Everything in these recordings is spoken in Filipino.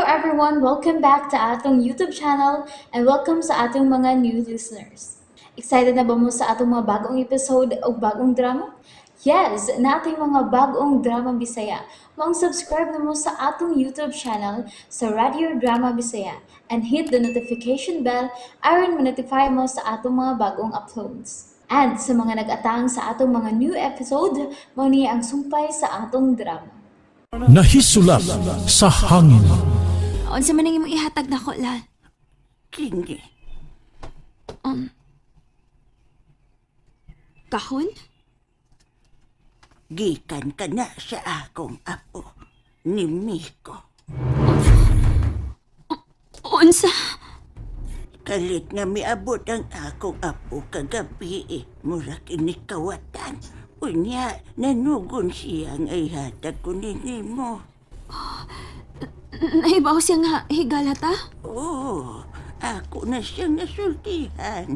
everyone, welcome back to atong YouTube channel and welcome sa atong mga new listeners. Excited na ba mo sa atong mga bagong episode o bagong drama? Yes, na ating mga bagong drama Bisaya. Mag-subscribe na mo sa atong YouTube channel sa Radio Drama Bisaya and hit the notification bell aron ma-notify mo sa atong mga bagong uploads. And sa mga nag-atang sa atong mga new episode, mo niya ang sumpay sa atong drama. Nahisulap sa hangin. Unsa man ang imong ihatag nako, Lal? Kini, Kahon? gikan ka na sa akong apo, ni Miko. Unsa? Kalit nga miabot ang akong apo kagabi, mura kinikawatan. Unya, nanugon siya ang ihatag ko mo. Nahibaw siya nga higalata? Oo, ako na siyang nasultihan.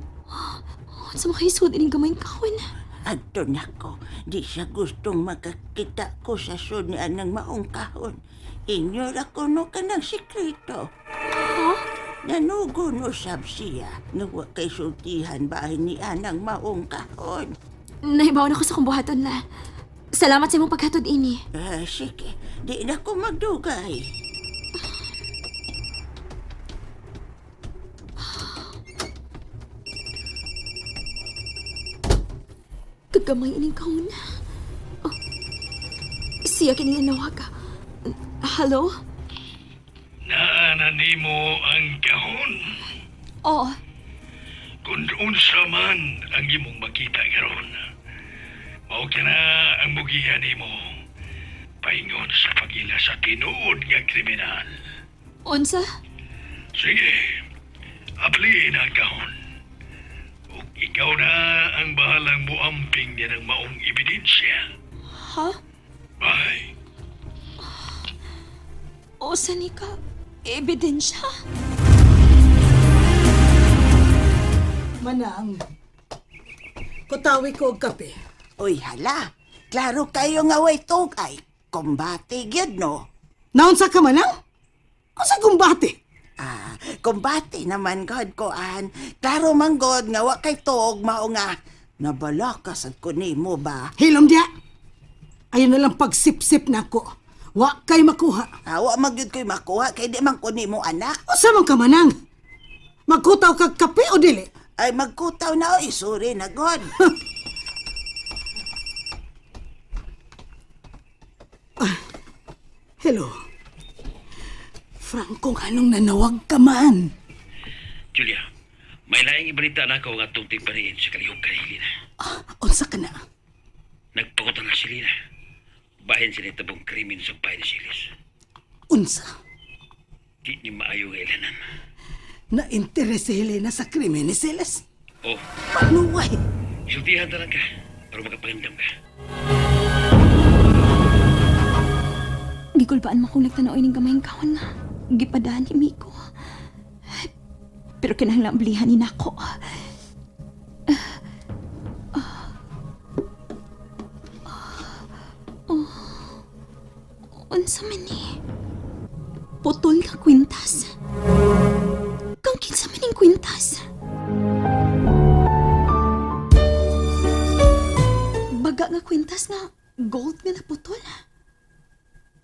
Unsa makahisod ining gamay kahon? Adto na ko, di siya gustong makakita ko sa sunian ng maong kahon. Inyo ra ko no ka ng sikreto. Nanugon usab siya nga wa kay sultihan bahay ni anang maong kahon. Nahibaw na ko sa kumbuhaton, Lal. Salamat sa imong paghatod ini. Sige, di na ko magdugay. Kagamay ining kahon. Oh, siya kini nawaga. Hello? Naanan nimo ang kahon. Oh, Kung unsa man ang imong makita karon. Mao na ang bugihan nimo. Paingon sa pagila sa tinuod nga kriminal. unsa? Sige, apliin ang kahon. Ug ikaw na ang bahalang muamping niya ng maong ebidensya. Ha? Bye. O sa ni ka? Ebidensya? Manang, kutawi ko og kape. Uy, hala, klaro kayo nga way tugay. Kumbate gyud no. Naunsa ka manang? Asa kumbate? Kumbate naman god ko an. Klaro man god nga wa kay tuog mao nga nabala ka sad ko nimo ba. Hilom dia. Ayun na lang pagsip-sip nako. Wa kay makuha. Wa magyud koy makuha kay di man ko nimo anak. Asa man ka manang? Magkutaw kag kape o dili? Ay magkutaw na oy, sorry na god. Hello. Franco, anong nanawag ka man? Julia, may laing ibalita na ako nga itong tigpariin sa kalihog kay Lina. Unsa ka na? Nagpakutan na si Lina. Bahin sila tabong krimen sa bahay ni Silis. Unsa? Di ni maayo nga ilanan. Na-interes si Helena sa krimen ni Celes? Oh, Panuway? isultihan talaga para makapangindam ka. Gigulbaan mo kung nagtanaw ining gamay kahon nga. Gipadahan ni Miko. Pero kinahanglang bilihan ni nako. Unsa man ni? Putol ka kwintas. Kang kinsa man ning kwintas? Baga nga kwintas nga gold nga naputol.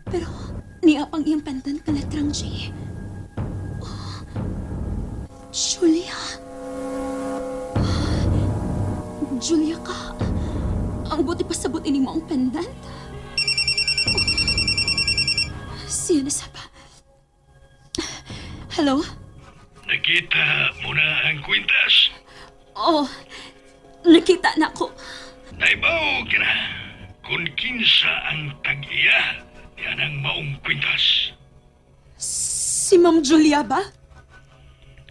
Pero niya pang iyang pendant ka letrang J. Oh, Julia. Julia ka. Ang buti pa sabot ini mo ang pendant. Siya na saba. Hello? Nakita mo na ang kwintas. Oh, nakita na ko. Naibaw ka na kung kinsa ang tag-iya yan ang maong kwintas. Si Ma'am Julia ba?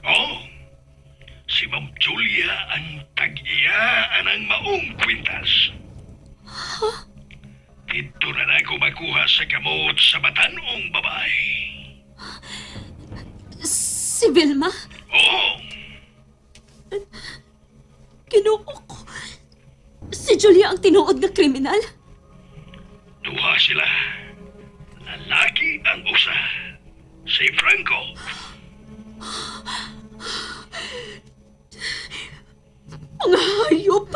Oo, si Ma'am Julia ang tag-iya ang maong kwintas. Dito na ako makuha sa kamot sa batanong babae. Si Vilma? Oo, Kinuo ko. Si Julia ang tinuod na kriminal? duha sila. Lalaki ang usa. Si Franco. Mga hayop!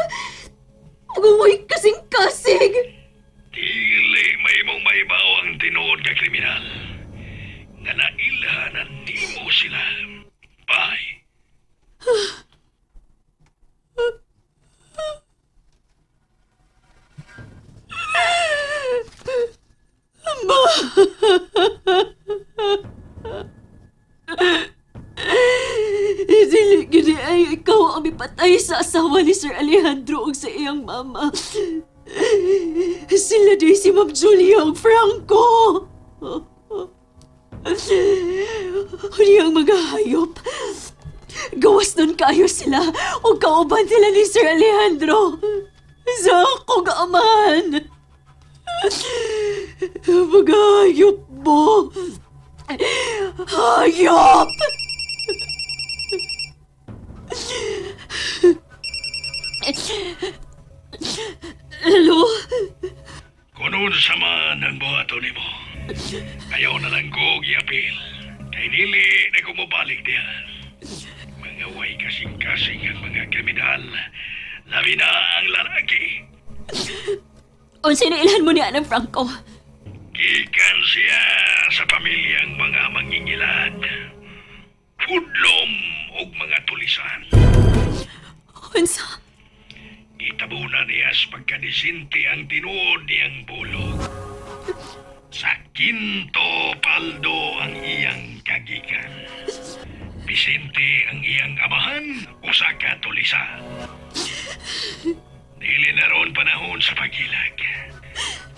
Mga way kasing-kasig! Dili may mong maibaw ang tinuod ka kriminal. Nga nailhanan nimo sila. Bye. Dili gini ay ikaw ang mipatay sa asawa ni Sir Alejandro ug sa iyang mama. Sila di si Ma'am Julia ug Franco. Ang mga hayop. Gawas nun kayo sila o kauban sila ni Sir Alejandro. Sa akong amahan. Mga hayop mo. Hayop! Hello? Kunun sa man ang buhato nimo. Ayaw na lang ko giapil. Kay dili na ko mabalik diyan. Mga way kasing-kasing ang mga kriminal. Labi na ang lalaki. Unsa na ilhan mo ni Anang Franco? Gikan siya sa pamilyang mga mangingilad. Pudlom ug mga tulisan. Unsa? Gitabunan niya sa pagkadisinti ang tinuod niyang bulog. Sa Quinto Paldo ang iyang kagikan. Bisente ang iyang amahan o sa katulisan. Dili na ron panahon sa paghilag.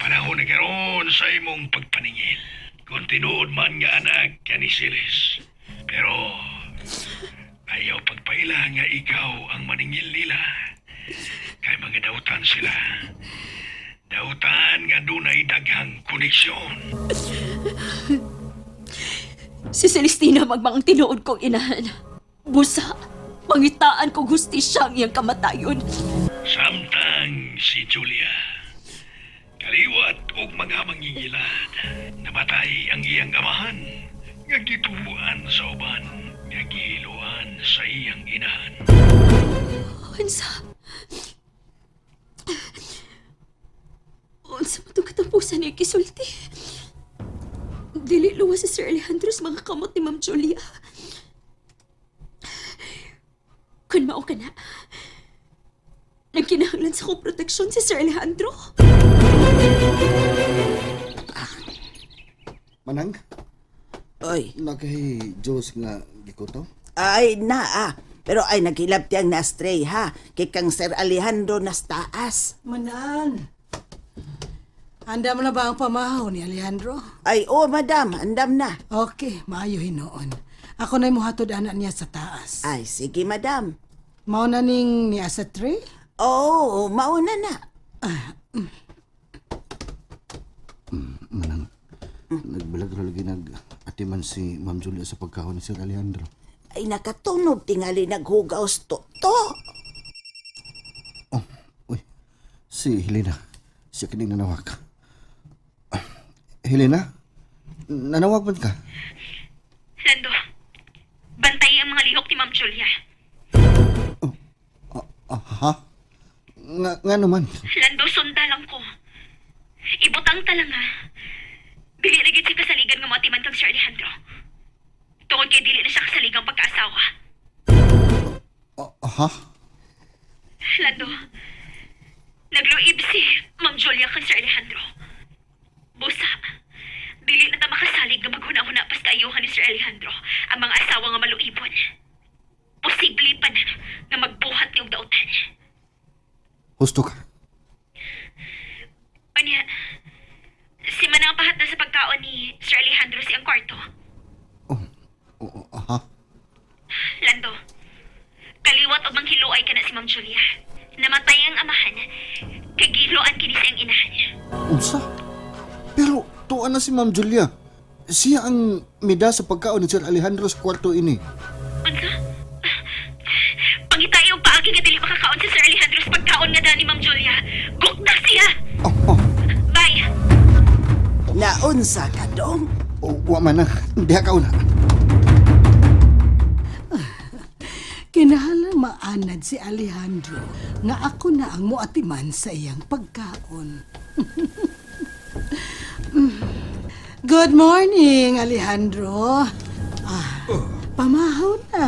Panahon na karon sa imong pagpaningil. Kung tinuod man nga anak ka ni Silis. Pero ayaw pagpaila nga ikaw ang maningil nila. Kay mga dautan sila. Dautan nga dunay daghang koneksyon. Si Celestina magmang tinuod kong inahan. Busa, mangitaan kong hustisya ang iyang kamatayon. Samtang si Julia, kaliwat og mga mangingilad, namatay ang iyang amahan, nga gitubuan sa uban, nga gihiluan sa iyang inahan. Unsa? Unsa matong katapusan ni kisulti? Dili luwas si Sir Alejandro sa mga kamot ni Ma'am Julia. Kung mao ka na, nagkinahanglan sa kong proteksyon si Sir Alejandro. Manang, Oy, nakahi Diyos nga gikuto? ay naa. Pero ay naghilabti ang na-stray ha. Kay kang Sir Alejandro nas taas. Manan. Handa mo na ba ang pamahaw ni Alejandro? Ay, oh madam, andam na. Okay, maayo hinoon. Ako na'y muhatod anak niya sa taas. Ay, sige madam. Mao na ning niya sa tray? Oo, mauna na. Manang, nagbalag ra lagi nag-atiman si Ma'am Julia sa pagkahon ni Sir Alejandro. Ay, nakatunog tingali naghugaos to. Uy, si Helena. Siya kining nanawag. Helena, nanawag man ka? Lando, bantay ang mga lihok ni Ma'am Julia. Ha? Nga naman. Lando, sunda lang ko. Ibutang talanga. Dili na gid siya kasaligan nga matiman kang Sir Alejandro. Tungod kay dili na siya kasaligang pagkaasawa. Ha? Lando, nagluib si Ma'am Julia kang Sir Alejandro. Busa, dili na ta makasalig nga maghuna-huna pas kaayuhan ni Sir Alejandro ang mga asawa nga maluibon. Posible pa na nga magbuhat ni og dautan. Husto ka? Anya, si Manang pahat na sa pagkaon ni Sir Alejandro siyang kwarto. Ha? Lando, kaliwat og manghiluay ka na si Ma'am Julia. Namatay ang amahan, kay giluan kini siyang inahan. Unsa? Pero tuwa na si Ma'am Julia. Siya ang mida sa pagkaon ni Sir Alejandro sa kwarto ini. Unsa? Pangitay og paagi nga dili makakaon si Sir Alejandro sa pagkaon nga dani Ma'am Julia. Gukta siya! Oh. Bye! Naunsa ka dong? O wa man na, diha ka una. Kinahanglan maanad si Alejandro nga ako na ang muatiman sa iyang pagkaon. Good morning, Alejandro. Pamahaw na.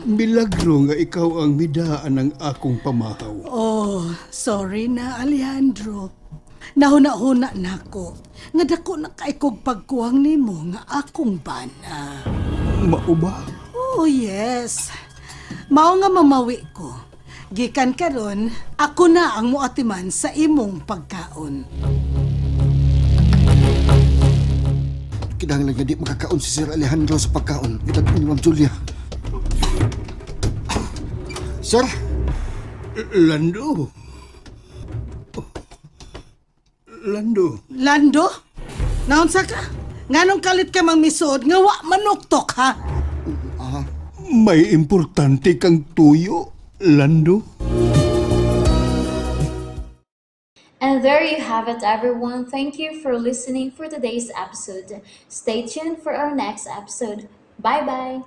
Milagro nga ikaw ang midaan ng akong pamahaw. Oh, sorry na, Alejandro. Nahuna-huna na ko. Nga dako na kay kog pagkuwang nimo nga akong bana. Mauba? Oh, yes. Mao nga mamawi ko. Gikan karon, ako na ang muatiman sa imong pagkaon. Kinahanglan nga di makakaon si Sir Alejandro sa pagkaon. Gitag ni Ma'am Julia. Sir, Lando? Lando? Lando? Naunsa ka? Nganong kalit ka mang misod nga wa manuktok, ha? May importante kang tuyo, Lando? And there you have it, everyone. Thank you for listening for today's episode. Stay tuned for our next episode. Bye bye.